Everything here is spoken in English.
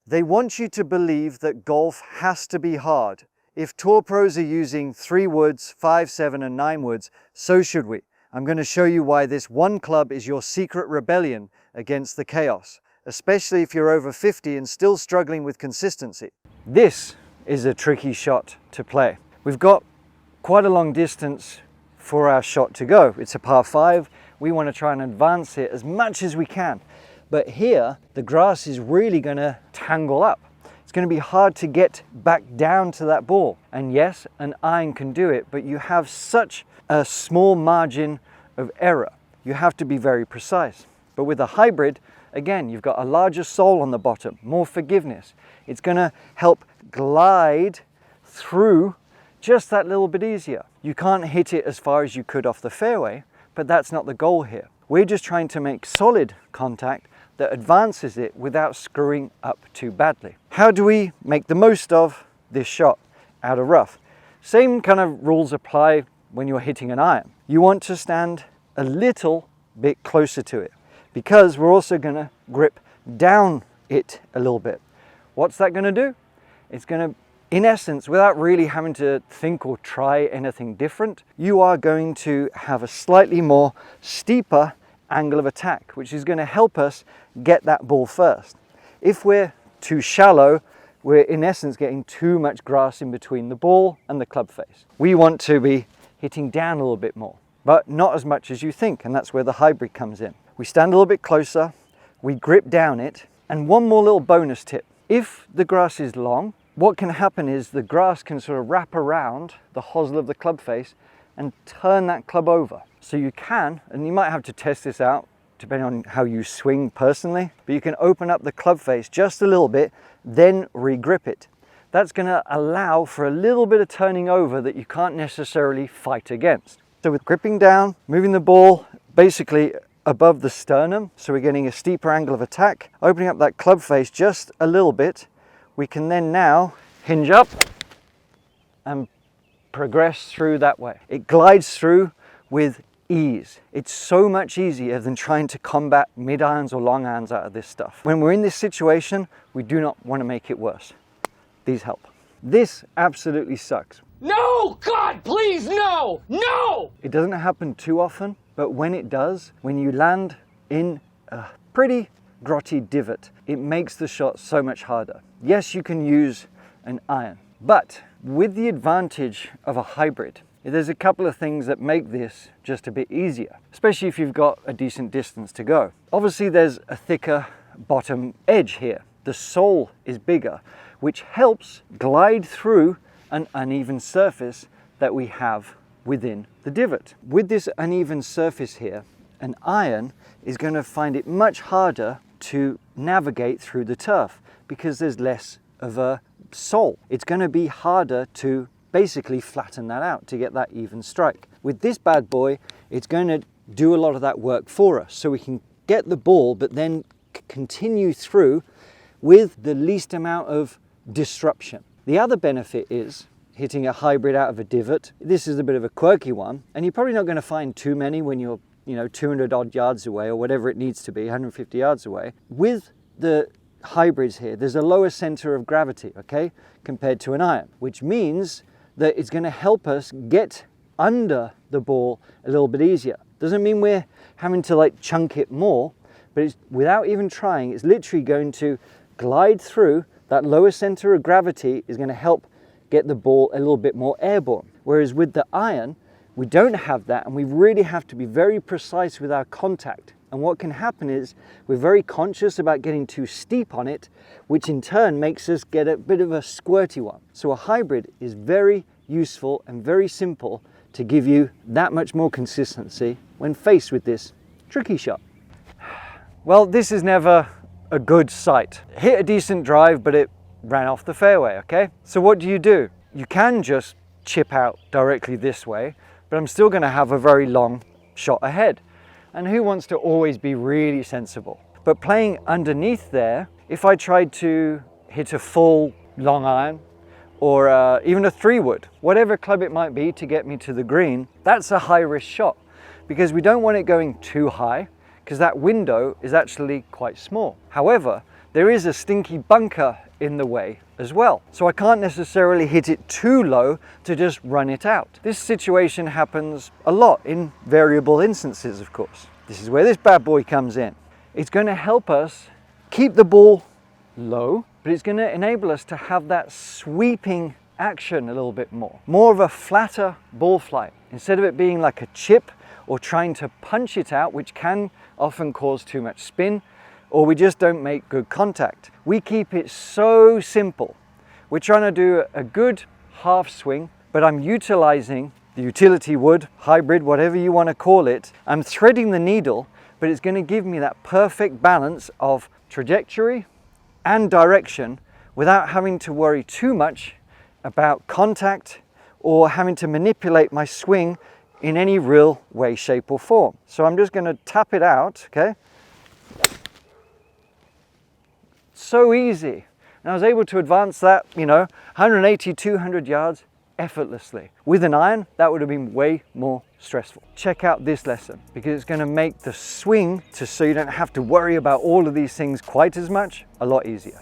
They want you to believe that golf has to be hard. If tour pros are using 3 woods, 5, 7 and 9 woods, so should we. I'm going to show you why this one club is your secret rebellion against the chaos, especially if you're over 50 and still struggling with consistency. This is a tricky shot to play. We've got quite a long distance for our shot to go. It's a par 5. We want to try and advance it as much as we can. But here, the grass is really going to tangle up. It's going to be hard to get back down to that ball. And yes, an iron can do it, but you have such a small margin of error. You have to be very precise. But with a hybrid, again, you've got a larger sole on the bottom, more forgiveness. It's going to help glide through just that little bit easier. You can't hit it as far as you could off the fairway, but that's not the goal here. We're just trying to make solid contact that advances it without screwing up too badly. How do we make the most of this shot out of rough? Same kind of rules apply when you're hitting an iron. You want to stand a little bit closer to it because we're also going to grip down it a little bit. What's that going to do? It's going to, in essence, without really having to think or try anything different, you are going to have a slightly more steeper angle of attack, which is going to help us get that ball first. If we're too shallow, we're in essence getting too much grass in between the ball and the club face. We want to be hitting down a little bit more, but not as much as you think, and that's where the hybrid comes in. We stand a little bit closer, we grip down it, and one more little bonus tip. If the grass is long, what can happen is the grass can sort of wrap around the hosel of the club face and turn that club over. So you can, and you might have to test this out depending on how you swing personally, but you can open up the club face just a little bit, then re-grip it. That's going to allow for a little bit of turning over that you can't necessarily fight against. So with gripping down, moving the ball basically above the sternum, so we're getting a steeper angle of attack, opening up that club face just a little bit, we can then now hinge up and progress through that way. It glides through with ease. It's so much easier than trying to combat mid-irons or long irons out of this stuff. When we're in this situation, we do not want to make it worse. These help. This absolutely sucks. No! God, please, no! No! It doesn't happen too often, but when it does, when you land in a pretty grotty divot, it makes the shot so much harder. Yes, you can use an iron, but with the advantage of a hybrid, there's a couple of things that make this just a bit easier, especially if you've got a decent distance to go. Obviously, there's a thicker bottom edge here. The sole is bigger, which helps glide through an uneven surface that we have within the divot. With this uneven surface here, an iron is going to find it much harder to navigate through the turf because there's less of a sole. It's going to be harder to basically flatten that out to get that even strike. With this bad boy, it's going to do a lot of that work for us, so we can get the ball but then continue through with the least amount of disruption. The other benefit is hitting a hybrid out of a divot. This is a bit of a quirky one, and you're probably not going to find too many when you're 200 odd yards away or whatever it needs to be, 150 yards away. With the hybrids here, there's a lower center of gravity, okay, compared to an iron, which means that it's going to help us get under the ball a little bit easier. Doesn't mean we're having to like chunk it more, but it's, without even trying, it's literally going to glide through. That lower center of gravity is going to help get the ball a little bit more airborne. Whereas with the iron, we don't have that, and we really have to be very precise with our contact. And what can happen is we're very conscious about getting too steep on it, which in turn makes us get a bit of a squirty one. So a hybrid is very useful and very simple to give you that much more consistency when faced with this tricky shot. Well, this is never a good sight. Hit a decent drive, but it ran off the fairway, okay? So what do? You can just chip out directly this way, but I'm still going to have a very long shot ahead. And who wants to always be really sensible? But playing underneath there, if I tried to hit a full long iron or even a 3-wood, whatever club it might be to get me to the green, that's a high risk shot because we don't want it going too high because that window is actually quite small. However, there is a stinky bunker in the way as well. So I can't necessarily hit it too low to just run it out. This situation happens a lot in variable instances, of course. This is where this bad boy comes in. It's going to help us keep the ball low, but it's going to enable us to have that sweeping action a little bit more of a flatter ball flight. Instead of it being like a chip or trying to punch it out, which can often cause too much spin, or we just don't make good contact. We keep it so simple. We're trying to do a good half swing, but I'm utilizing the utility wood, hybrid, whatever you want to call it. I'm threading the needle, but it's going to give me that perfect balance of trajectory and direction without having to worry too much about contact or having to manipulate my swing in any real way, shape or form. So I'm just going to tap it out, okay? So easy. And I was able to advance that, 180, 200 yards effortlessly. With an iron, that would have been way more stressful. Check out this lesson because it's going to make the swing, so you don't have to worry about all of these things quite as much, a lot easier.